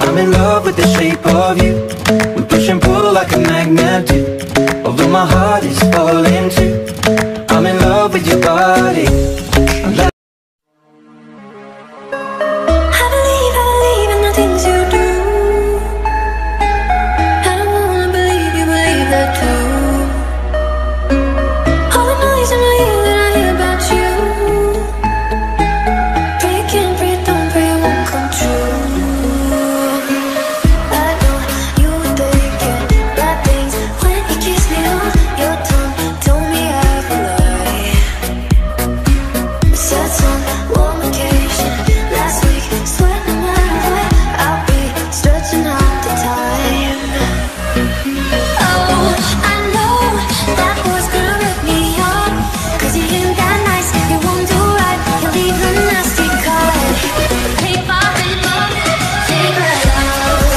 I'm in love with the shape of you. We push and pull like a magnet do. Although my heart is falling too, I'm in love with your body. I believe in the things you do. I don't wanna believe you believe that too. All the noise in my ear that I hear about you. Pray, can't pray, don't pray, it won't come true. I know you were thinking bad things when you kissed me on your tongue. Told me I'd lie. Said some warm vacation last week. Swear no matter what, I'll be stretching out the time. Oh, I know that boy's gonna rip me up, 'cause he ain't that nice, he won't do right, he'll leave a nasty card. Take my love, take my love.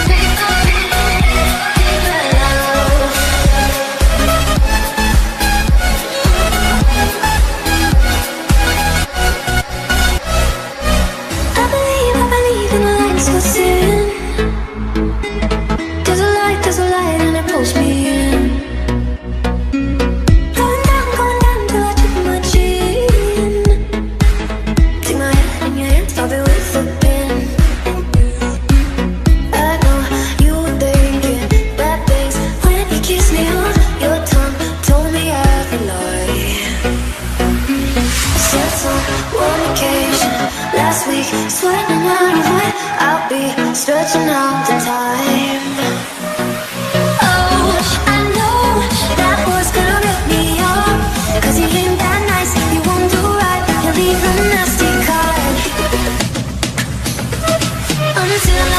Take my love. I believe in the lights we'll sin. There's a light and it pulls me in. Going down till I took my chin. Take my hand in your hand, stop it with a pin. I know you were thinking bad things when you kissed me on your tongue. Told me I'd lie. Said some warm vacation last week. Swear no matter what, I'll be stretching out the time. Oh, I know that boy's gonna rip me up, 'cause he ain't that nice, he won't do right, he'll leave a nasty card. Until I